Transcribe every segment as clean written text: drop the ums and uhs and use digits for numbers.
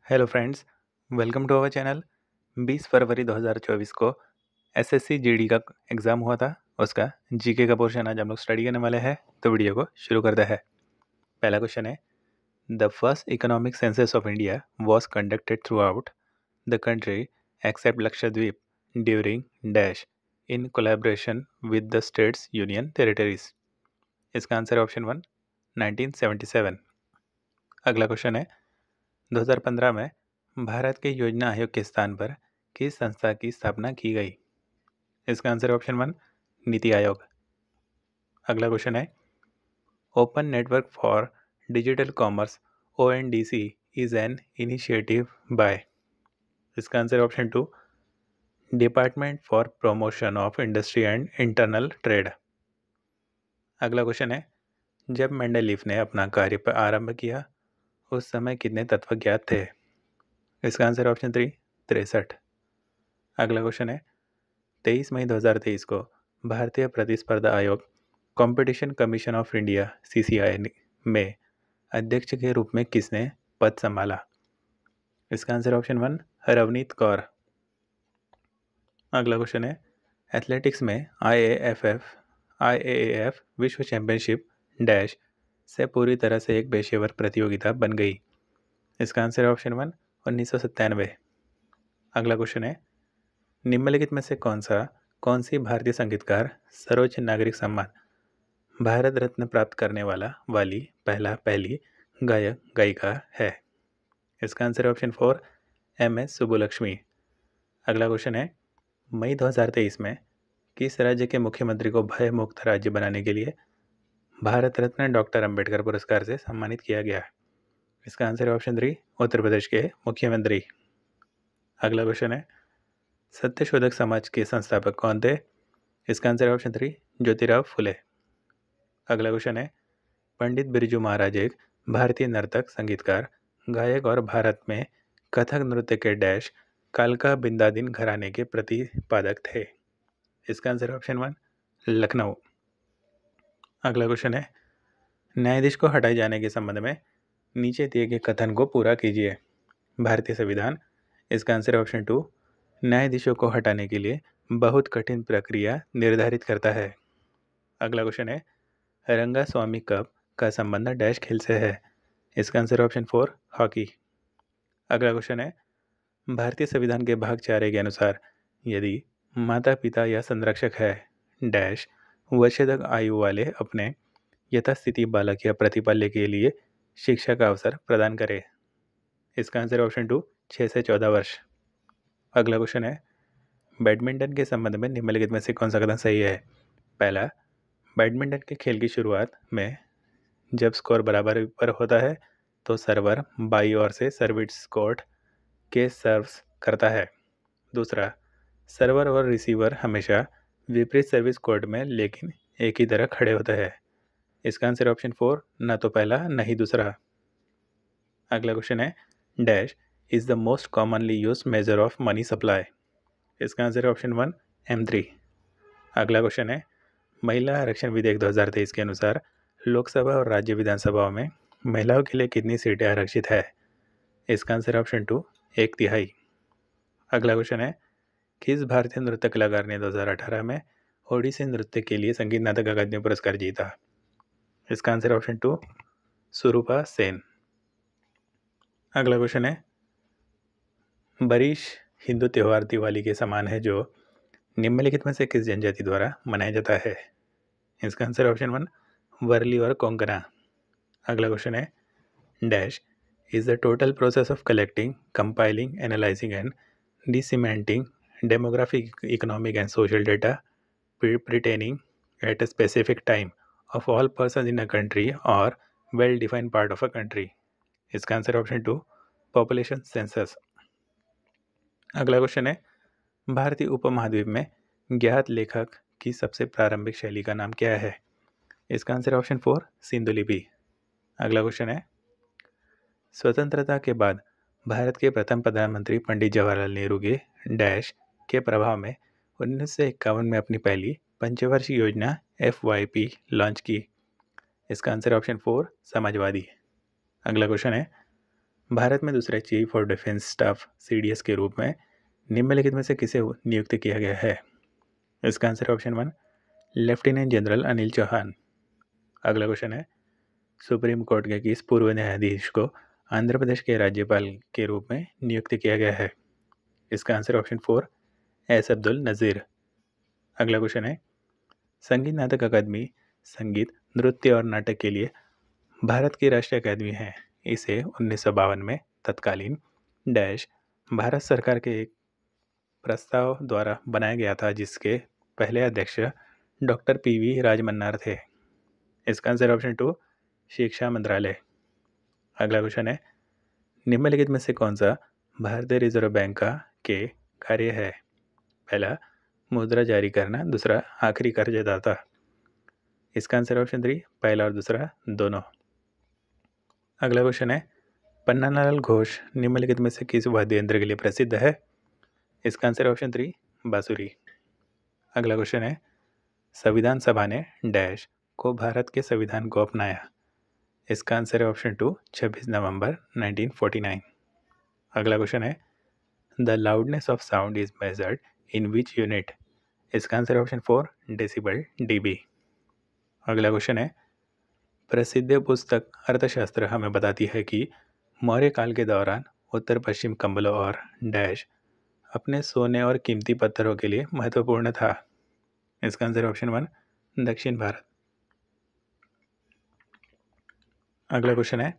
Hello friends, welcome to our channel. 20 फरवरी 2024 को SSC GD का एग्ज़ाम हुआ था। उसका जीके का पोर्शन आज हम लोग स्टडी करने वाले हैं, तो वीडियो को शुरू करते हैं। पहला क्वेश्चन है, the first economic census of India was conducted through out the country accept Lakshadweep during dash in collaboration with the states union territories. इसका आंसर है ऑप्शन 1, 1977। अगला क्वेश्चन है, 2015 में भारत के योजना आयोग के स्थान पर किस संस्था की स्थापना की गई? इसका आंसर है ऑप्शन 1, नीति आयोग। अगला क्वेश्चन है, open network for digital commerce ONDC is an initiative by. इसका आंसर है option 2, department for promotion of industry and internal trade. अगला क्वेश्चन है, जब मेंडलीफ ने अपना कार्य पर आरंभ किया उस समय कितने तत्व ज्ञात थे? इसका आंसर है ऑप्शन 3, 63। अगला क्वेश्चन है, 23 मई 2023 को भारतीय प्रतिस्पर्धा आयोग competition commission of India CCI में अध्यक्ष के रूप में किसने पद संभाला? इसका आंसर ऑप्शन 1, रवनीत कौर। अगला क्वेश्चन है, एथलेटिक्स में IAAF विश्व चैंपियनशिप डैश से पूरी तरह से एक पेशेवर प्रतियोगिता बन गई। इसका आंसर है ऑप्शन 1, 1997। अगला क्वेश्चन है, निम्नलिखित में से कौन सी भारतीय संगीतकार सर्वोच्च नागरिक सम्मान भारत रत्न प्राप्त करने वाली पहली गायक गायिका है? इसका आंसर है ऑप्शन 4, MS सुब्बुलक्ष्मी। अगला क्वेश्चन है, मई 2023 में किस राज्य के मुख्यमंत्री को भय मुक्त राज्य बनाने के लिए भारत रत्न डॉक्टर अंबेडकर पुरस्कार से सम्मानित किया गया? इसका आंसर है ऑप्शन 3, उत्तर प्रदेश के मुख्यमंत्री। अगला क्वेश्चन है, सत्यशोधक समाज के संस्थापक कौन थे? इसका आंसर है ऑप्शन 3, ज्योतिराव फुले। अगला क्वेश्चन है, पंडित बिरजू महाराज एक भारतीय नर्तक, संगीतकार, गायक और भारत में कथक नृत्य के डैश कालका बिंदादिन घराने के प्रतिपादक थे। इसका आंसर है ऑप्शन 1, लखनऊ। अगला क्वेश्चन है, न्यायाधीश को हटाए जाने के संबंध में नीचे दिए गए कथन को पूरा कीजिए। भारतीय संविधान। इसका आंसर है ऑप्शन 2, न्यायाधीशों को हटाने के लिए बहुत कठिन प्रक्रिया निर्धारित करता है। अगला क्वेश्चन है, रंगा स्वामी कप का संबंध डैश खेल से है? इसका आंसर ऑप्शन 4, हॉकी। अगला क्वेश्चन है, भारतीय संविधान के भाग 4 के अनुसार यदि माता पिता या संरक्षक है डैश वर्ष तक आयु वाले अपने यथास्थिति बालक या प्रतिपाल्य के लिए शिक्षा का अवसर प्रदान करे? इसका आंसर ऑप्शन 2, 6 से 14 वर्ष। अगला क्वेश्चन है, बैडमिंटन के संबंध में निम्नलिखित में से कौन सा कथन सही है? पहला, बैडमिंटन के खेल की शुरुआत में जब स्कोर बराबर पर होता है तो सर्वर बाई ओर से सर्विस कोर्ट के सर्व्स करता है। दूसरा, सर्वर और रिसीवर हमेशा विपरीत सर्विस कोर्ट में लेकिन एक ही तरह खड़े होते हैं। इसका आंसर ऑप्शन 4, न तो पहला न ही दूसरा। अगला क्वेश्चन है, dash is the most commonly use measure of money supply? इसका आंसर है ऑप्शन 1, M3। अगला क्वेश्चन है, महिला आरक्षण विधेयक 2023 के अनुसार लोकसभा और राज्य विधानसभाओं में महिलाओं के लिए कितनी सीटें आरक्षित है? इसका आंसर ऑप्शन 2, 1/3। अगला क्वेश्चन है, किस भारतीय नृत्य कलाकार ने 2018 में ओडिसी नृत्य के लिए संगीत नाटक अकादमी पुरस्कार जीता? इसका आंसर ऑप्शन 2, सुरूपा सेन। अगला क्वेश्चन है, बरीश हिंदू त्यौहार दिवाली के समान है जो निम्नलिखित में से किस जनजाति द्वारा मनाया जाता है? इसका आंसर ऑप्शन 1, वर्ली और कोंकणा। अगला क्वेश्चन है, dash is the total process of collecting, compiling, analysing and disseminating demographic, economic and social data pertaining at a specific time of all persons in a country or well-defined part of a country? इसका answer option 2, population census. अगला question है, भारतीय उपमहाद्वीप में ज्ञात लेखक की सबसे प्रारंभिक शैली का नाम क्या है? इसका आंसर ऑप्शन 4, सिंधु लिपि। अगला क्वेश्चन है, स्वतंत्रता के बाद भारत के प्रथम प्रधानमंत्री पंडित जवाहरलाल नेहरू के डैश के प्रभाव में 1951 में अपनी पहली पंचवर्षीय योजना FYP लॉन्च की? इसका आंसर ऑप्शन 4, समाजवादी। अगला क्वेश्चन है, भारत में दूसरे chief of defence staff CDS के रूप में निम्नलिखित में से किसे नियुक्त किया गया है? इसका answer option 1 lieutenant general Anil Chauhan. अगला क्वेश्चन है, सुप्रीम कोर्ट के किस पूर्व न्यायाधीश को आंध्र प्रदेश के राज्यपाल के रूप में नियुक्त किया गया है? इसका answer option 4 S Abdul Nazeer. अगला क्वेश्चन है, संगीत नाटक अकादमी संगीत, नृत्य और नाटक के लिए भारत की राष्ट्रीय अकादमी है। इसे 1952 में तत्कालीन डैश भारत सरकार के एक प्रस्ताव द्वारा बनाया गया था, जिसके पहले अध्यक्ष डॉक्टर PV राजमन्नार थे। इसका आंसर ऑप्शन 2 शिक्षा मंत्रालय। अगला क्वेश्चन है, निम्नलिखित में से कौन सा भारतीय रिजर्व बैंक का के कार्य है? पहला मुद्रा जारी करना, दूसरा आखिरी कर्जदाता। इसका आंसर ऑप्शन 3 पहला और दूसरा दोनों। अगला क्वेश्चन है, पन्नालाल घोष निम्नलिखित में से किस वाद्य यंत्र के लिए प्रसिद्ध है? इसका आंसर ऑप्शन 3 बांसुरी। अगला क्वेश्चन है, संविधान सभा ने डैश को भारत के संविधान को अपनाया। इसका आंसर है ऑप्शन 2 26 नवंबर 1949। अगला क्वेश्चन है, the loudness of sound is measured in which unit. इसका आंसर ऑप्शन 4 डेसिबल dB। अगला क्वेश्चन है, प्रसिद्ध पुस्तक अर्थशास्त्र हमें बताती है कि मौर्य काल के दौरान उत्तर पश्चिम कंबलों और डैश अपने सोने और कीमती पत्थरों के लिए महत्वपूर्ण था। इसका आंसर ऑप्शन 1 दक्षिण भारत। अगला क्वेश्चन है,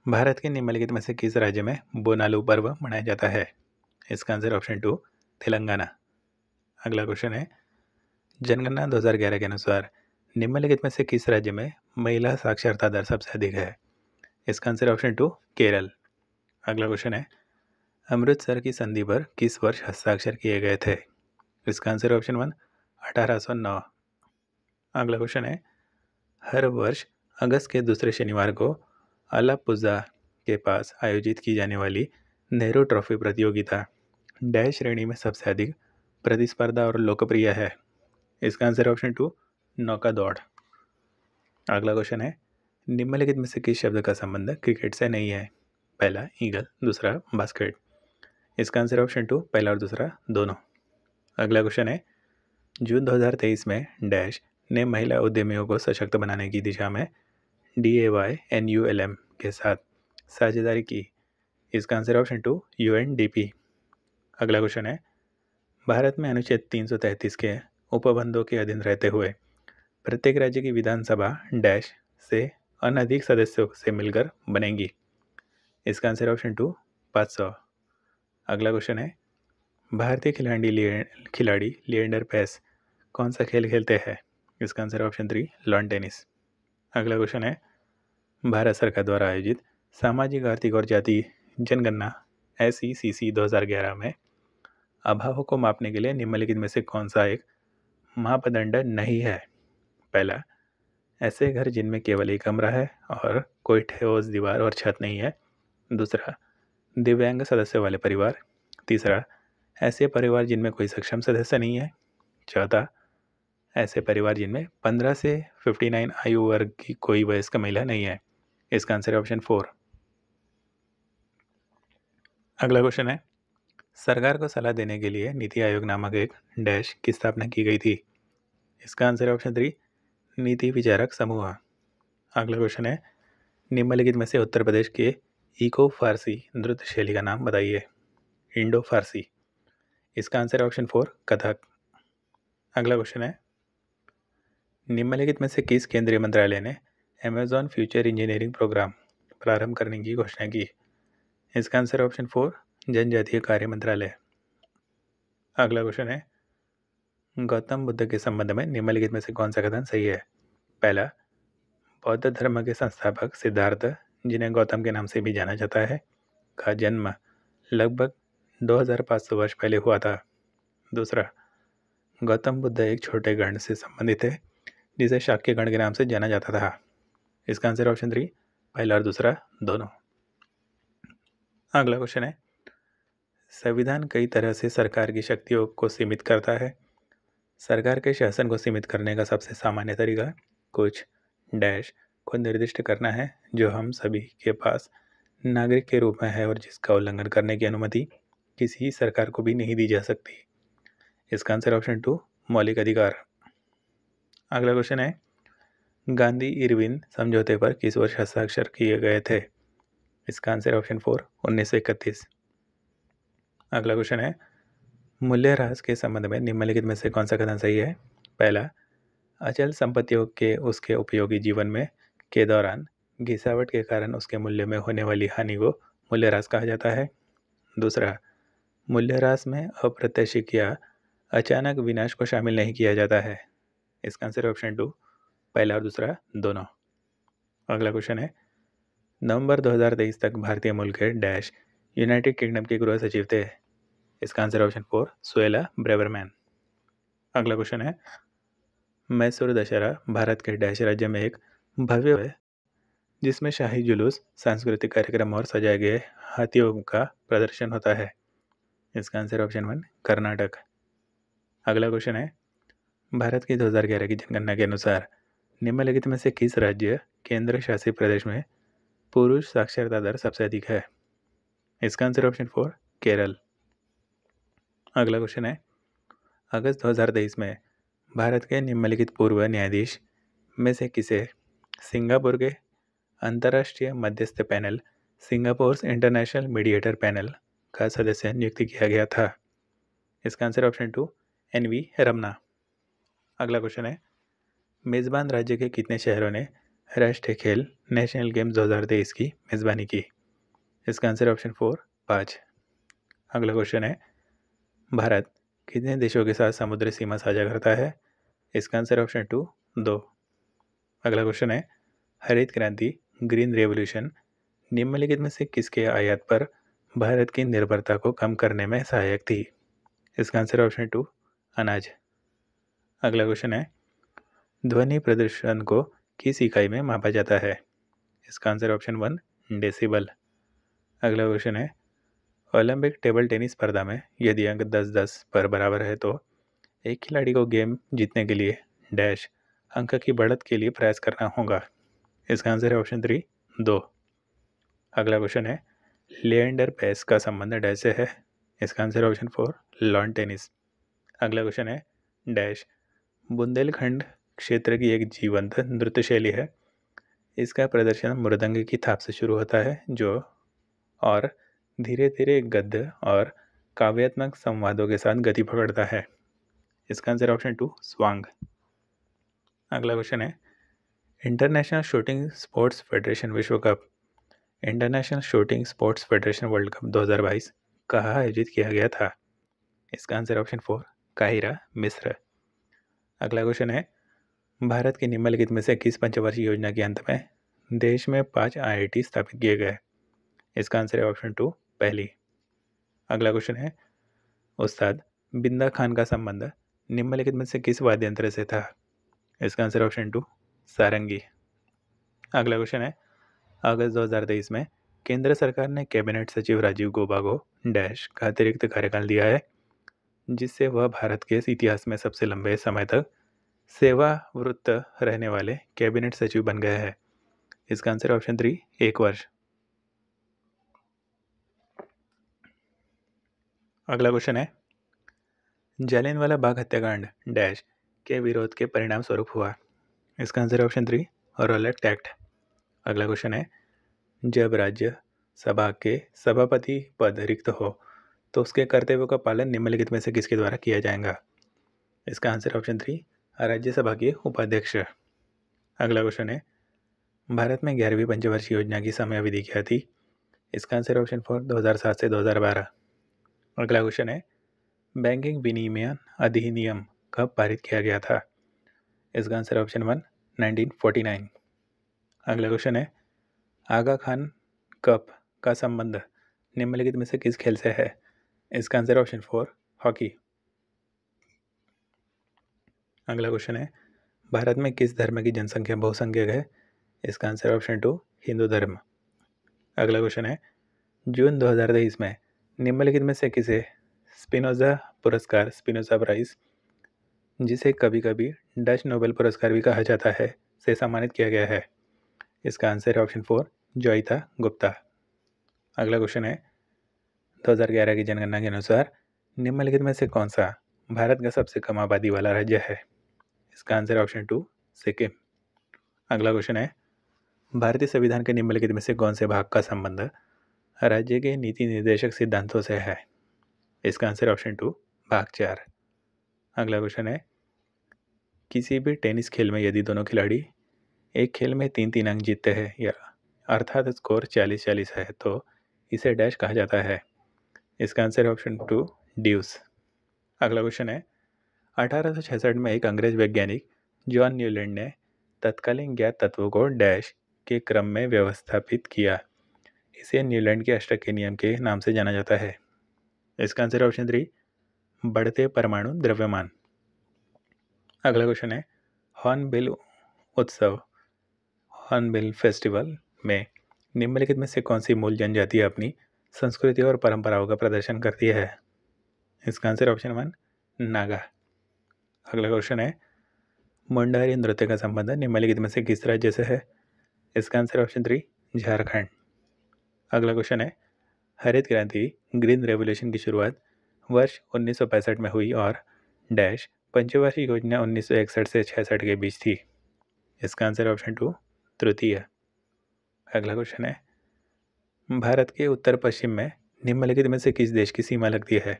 भारत के निम्नलिखित में से किस राज्य में बोनालू पर्व मनाया जाता है? इसका आंसर ऑप्शन 2 तेलंगाना। अगला क्वेश्चन है, जनगणना 2011 के अनुसार निम्नलिखित में से किस राज्य में महिला साक्षरता दर सबसे अधिक है? इसका आंसर ऑप्शन 2 केरल। अगला क्वेश्चन है, अमृतसर की संधि पर किस वर्ष हस्ताक्षर किए गए थे? इसका आंसर ऑप्शन 1 1809। अगला क्वेश्चन है, हर वर्ष अगस्त के दूसरे शनिवार को अलापुझा के पास आयोजित की जाने वाली नेहरू ट्रॉफी प्रतियोगिता डैश श्रेणी में सबसे अधिक प्रतिस्पर्धा और लोकप्रिय है। इसका आंसर ऑप्शन 2 नौका दौड़। अगला क्वेश्चन है, निम्नलिखित में से किस शब्द का संबंध क्रिकेट से नहीं है? पहला ईगल, दूसरा बास्केट। इसका आंसर ऑप्शन 2 पहला और दूसरा दोनों। अगला क्वेश्चन है, जून 2023 में डैश ने महिला उद्यमियों को सशक्त बनाने की दिशा में DAY-NULM के साथ साझेदारी की। इसका आंसर ऑप्शन 2 UNDP। अगला क्वेश्चन है, भारत में अनुच्छेद 333 के उपबंधों के अधीन रहते हुए प्रत्येक राज्य की विधानसभा डैश से अनधिक सदस्यों से मिलकर बनेगी। इसका आंसर ऑप्शन 2 500। अगला क्वेश्चन है, भारतीय खिलाड़ी लिएंडर पेस कौन सा खेल खेलते हैं? इसका आंसर ऑप्शन 3 लॉन टेनिस। अगला क्वेश्चन है, भारत सरकार द्वारा आयोजित सामाजिक आर्थिक और जाति जनगणना SECC 2011 में अभावों को मापने के लिए निम्नलिखित में से कौन सा एक मापदंड नहीं है? पहला ऐसे घर जिनमें केवल एक कमरा है और कोई ठोस दीवार और छत नहीं है। दूसरा दिव्यांग सदस्य वाले परिवार। तीसरा ऐसे परिवार जिनमें कोई सक्षम सदस्य नहीं है। चौथा ऐसे परिवार जिनमें 15 से 59 आयु वर्ग की कोई वयस्क महिला नहीं है। इसका आंसर ऑप्शन 4। अगला क्वेश्चन है, सरकार को सलाह देने के लिए नीति आयोग नामक एक डैश की स्थापना की गई थी। इसका आंसर ऑप्शन 3 नीति विचारक समूह। अगला क्वेश्चन है, निम्नलिखित में से उत्तर प्रदेश के इको फारसी नृत्य शैली का नाम बताइए। इंडो फारसी। इसका आंसर ऑप्शन 4 कथक। अगला क्वेश्चन है, निम्नलिखित में से किस केंद्रीय मंत्रालय ने अमेजॉन फ्यूचर इंजीनियरिंग प्रोग्राम प्रारंभ करने की घोषणा की? इसका आंसर ऑप्शन 4 जनजातीय कार्य मंत्रालय। अगला क्वेश्चन है, गौतम बुद्ध के संबंध में निम्नलिखित में से कौन सा कथन सही है? पहला बौद्ध धर्म के संस्थापक सिद्धार्थ, जिन्हें गौतम के नाम से भी जाना जाता है, का जन्म लगभग 2500 वर्ष पहले हुआ था। दूसरा गौतम बुद्ध एक छोटे गण से संबंधित है जिसे शाक्य गण के नाम से जाना जाता था। इसका आंसर ऑप्शन 3 पहला और दूसरा दोनों। अगला क्वेश्चन है, संविधान कई तरह से सरकार की शक्तियों को सीमित करता है। सरकार के शासन को सीमित करने का सबसे सामान्य तरीका कुछ डैश को निर्दिष्ट करना है जो हम सभी के पास नागरिक के रूप में है और जिसका उल्लंघन करने की अनुमति किसी सरकार को भी नहीं दी जा सकती। इसका आंसर ऑप्शन 2 मौलिक अधिकार। अगला क्वेश्चन है, गांधी इरविन समझौते पर किस वर्ष हस्ताक्षर किए गए थे? इसका आंसर ऑप्शन 4 1931। अगला क्वेश्चन है, मूल्यह्रास के संबंध में निम्नलिखित में से कौन सा कथन सही है? पहला, अचल संपत्तियों के उसके उपयोगी जीवन में के दौरान घिसावट के कारण उसके मूल्य में होने वाली हानि को मूल्यह्रास कहा जाता है। दूसरा, मूल्यह्रास में अप्रत्याशित या अचानक विनाश को शामिल नहीं किया जाता है। इसका आंसर ऑप्शन 2 पहला और दूसरा दोनों। अगला क्वेश्चन है, नवंबर 2023 तक भारतीय मूल के डैश यूनाइटेड किंगडम के गृह सचिव थे। इसका आंसर ऑप्शन 4 सुएला ब्रेवरमैन। अगला क्वेश्चन है, मैसूर दशहरा भारत के डैश राज्य में एक भव्य है जिसमें शाही जुलूस, सांस्कृतिक कार्यक्रम और सजाए गए हाथियों का प्रदर्शन होता है। इसका आंसर ऑप्शन 1 कर्नाटक। अगला क्वेश्चन है, भारत की 2011 की जनगणना के अनुसार निम्नलिखित में से किस राज्य केंद्र शासित प्रदेश में पुरुष साक्षरता दर सबसे अधिक है? इसका आंसर ऑप्शन 4 केरल। अगला क्वेश्चन है, अगस्त 2023 में भारत के निम्नलिखित पूर्व न्यायाधीश में से किसे सिंगापुर के अंतर्राष्ट्रीय मध्यस्थ panel Singapore international mediator panel का सदस्य नियुक्त किया गया था? इसका आंसर ऑप्शन 2 NV रमना। अगला क्वेश्चन है, मेज़बान राज्य के कितने शहरों ने राष्ट्रीय खेल नेशनल गेम्स 2023 की मेज़बानी की? इसका आंसर ऑप्शन 4 5। अगला क्वेश्चन है, भारत कितने देशों के साथ समुद्री सीमा साझा करता है? इसका आंसर ऑप्शन 2 2। अगला क्वेश्चन है, हरित क्रांति ग्रीन रेवोल्यूशन निम्नलिखित में से किसके आयात पर भारत की निर्भरता को कम करने में सहायक थी? इसका आंसर ऑप्शन 2 अनाज। अगला क्वेश्चन है, ध्वनि प्रदूषण को किस इकाई में मापा जाता है? इसका आंसर ऑप्शन 1 डेसिबल। अगला क्वेश्चन है, ओलंपिक टेबल टेनिस स्पर्धा में यदि अंक 10-10 पर बराबर है तो एक खिलाड़ी को गेम जीतने के लिए डैश अंक की बढ़त के लिए प्रयास करना होगा। इसका आंसर है ऑप्शन 3 2। अगला क्वेश्चन है, लिएंडर पेस का संबंध डैश से है? इसका आंसर ऑप्शन 4 लॉन टेनिस। अगला क्वेश्चन है, डैश बुंदेलखंड क्षेत्र की एक जीवंत नृत्य शैली है। इसका प्रदर्शन मृदंग की थाप से शुरू होता है जो और धीरे धीरे गद्य और काव्यात्मक संवादों के साथ गति पकड़ता है। इसका आंसर ऑप्शन 2 स्वांग। अगला क्वेश्चन है, इंटरनेशनल शूटिंग स्पोर्ट्स फेडरेशन विश्व cup international shooting sports federation world cup 2022 कहाँ आयोजित किया गया था? इसका आंसर ऑप्शन 4 काहिरा मिस्र। अगला क्वेश्चन है, भारत की निम्नलिखित में से किस पंचवर्षीय योजना के अंत में देश में 5 IIT स्थापित किए गए? इसका आंसर है ऑप्शन 2 पहली। अगला क्वेश्चन है, उस्ताद बिंदा खान का संबंध निम्नलिखित में से किस वाद्य यंत्र से था? इसका आंसर ऑप्शन 2 सारंगी। अगला क्वेश्चन है, अगस्त 2023 में केंद्र सरकार ने कैबिनेट सचिव राजीव गौबा को डैश का अतिरिक्त कार्यकाल दिया है जिससे वह भारत के इतिहास में सबसे लंबे समय तक सेवावृत्त रहने वाले कैबिनेट सचिव बन गए हैं। इसका आंसर ऑप्शन 3 1 वर्ष। अगला क्वेश्चन है, जालियनवाला बाग हत्याकांड डैश के विरोध के परिणाम स्वरूप हुआ? इसका आंसर ऑप्शन 3 रॉलेट एक्ट। अगला क्वेश्चन है, जब राज्य सभा के सभापति पद रिक्त हो तो उसके कर्तव्यों का पालन निम्नलिखित में से किसके द्वारा किया जाएगा? इसका आंसर ऑप्शन 3 राज्यसभा के उपाध्यक्ष। अगला क्वेश्चन है, भारत में 11वीं पंचवर्षीय योजना की समयावधि क्या थी? इसका आंसर ऑप्शन 4 2007 से 2012। अगला क्वेश्चन है, बैंकिंग विनियमन अधिनियम कब पारित किया गया था? इसका आंसर ऑप्शन 1 1949। अगला क्वेश्चन है, आगा खान कप का संबंध निम्नलिखित में से किस खेल से है? इसका आंसर ऑप्शन 4 हॉकी। अगला क्वेश्चन है, भारत में किस धर्म की जनसंख्या बहुसंख्यक है? इसका आंसर ऑप्शन 2 हिंदू धर्म। अगला क्वेश्चन है, जून 2023 में निम्नलिखित में से किसे स्पिनोजा पुरस्कार स्पिनोजा प्राइज जिसे कभी कभी डच नोबेल पुरस्कार भी कहा जाता है से सम्मानित किया गया है? इसका आंसर है ऑप्शन 4 जोइता गुप्ता। अगला क्वेश्चन है 2011 की जनगणना के अनुसार निम्नलिखित में से कौन सा भारत का सबसे कम आबादी वाला राज्य है? इसका आंसर है ऑप्शन 2 सिक्किम। अगला क्वेश्चन है भारतीय संविधान के निम्नलिखित में से कौन से भाग का संबंध राज्य के नीति निर्देशक सिद्धांतों से है? इसका आंसर है ऑप्शन 2 भाग 4। अगला क्वेश्चन है किसी भी टेनिस खेल में यदि दोनों खिलाड़ी एक खेल में 3-3 अंक जीतते हैं या अर्थात स्कोर 40-40 है तो इसे डैश कहा जाता है। इसका आंसर है ऑप्शन 2 ड्यूस। अगला क्वेश्चन है 1866 में एक अंग्रेज वैज्ञानिक जॉन न्यूलैंड ने तत्कालीन ज्ञात तत्वों को डैश के क्रम में व्यवस्थापित किया। इसे न्यूलैंड के अष्टक के नियम के नाम से जाना जाता है। इसका आंसर है ऑप्शन 3 बढ़ते परमाणु द्रव्यमान। अगला क्वेश्चन है हॉर्नबिल उत्सव हॉर्नबिल फेस्टिवल में निम्नलिखित में से कौन सी मूल जनजाति अपनी संस्कृति और परंपराओं का प्रदर्शन करती है? इसका आंसर ऑप्शन 1 नागा। अगला क्वेश्चन है मुंडारी नृत्य का संबंध निम्नलिखित में से किस राज्य से है? इसका आंसर ऑप्शन 3 झारखंड। अगला क्वेश्चन है हरित क्रांति ग्रीन रेवोल्यूशन की शुरुआत वर्ष 1965 में हुई और डैश पंचवार्षिक योजना 1961 से 66 के बीच थी। इसका आंसर ऑप्शन 2 तृतीय। अगला क्वेश्चन है भारत के उत्तर पश्चिम में निम्नलिखित में से किस देश की सीमा लगती है?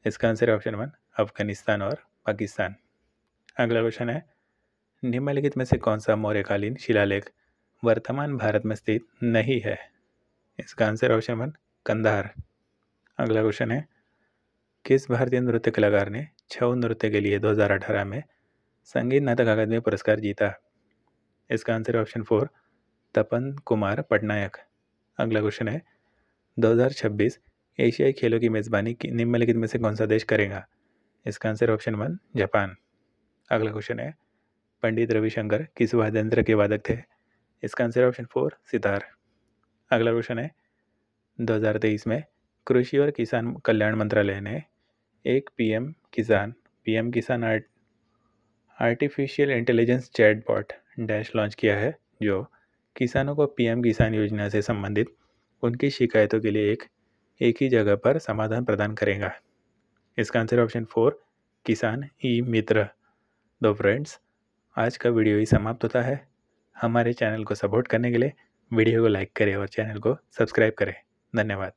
इसका आंसर ऑप्शन 1 अफगानिस्तान और पाकिस्तान। अगला क्वेश्चन है निम्नलिखित में से कौन सा मौर्यकालीन शिलालेख वर्तमान भारत में स्थित नहीं है? इसका आंसर ऑप्शन 1 कंधार। अगला क्वेश्चन है किस भारतीय नृत्य कलाकार ने छऊ नृत्य के लिए 2018 में संगीत नाटक अकादमी पुरस्कार जीता? इसका आंसर ऑप्शन 4 तपन कुमार पटनायक। अगला क्वेश्चन है 2026 एशियाई खेलों की मेज़बानी निम्नलिखित में से कौन सा देश करेगा? इसका आंसर ऑप्शन 1 जापान। अगला क्वेश्चन है पंडित रविशंकर किस वाद्य यंत्र के वादक थे? इसका आंसर ऑप्शन 4 सितार। अगला क्वेश्चन है 2023 में कृषि और किसान कल्याण मंत्रालय ने एक पीएम किसान artificial intelligence chatbot dash launch किया है जो किसानों को पीएम किसान योजना से संबंधित उनकी शिकायतों के लिए एक ही जगह पर समाधान प्रदान करेगा। इसका आंसर ऑप्शन 4 किसान ई मित्र। तो फ्रेंड्स आज का वीडियो ही समाप्त होता है। हमारे चैनल को सपोर्ट करने के लिए वीडियो को लाइक करें और चैनल को सब्सक्राइब करें। धन्यवाद।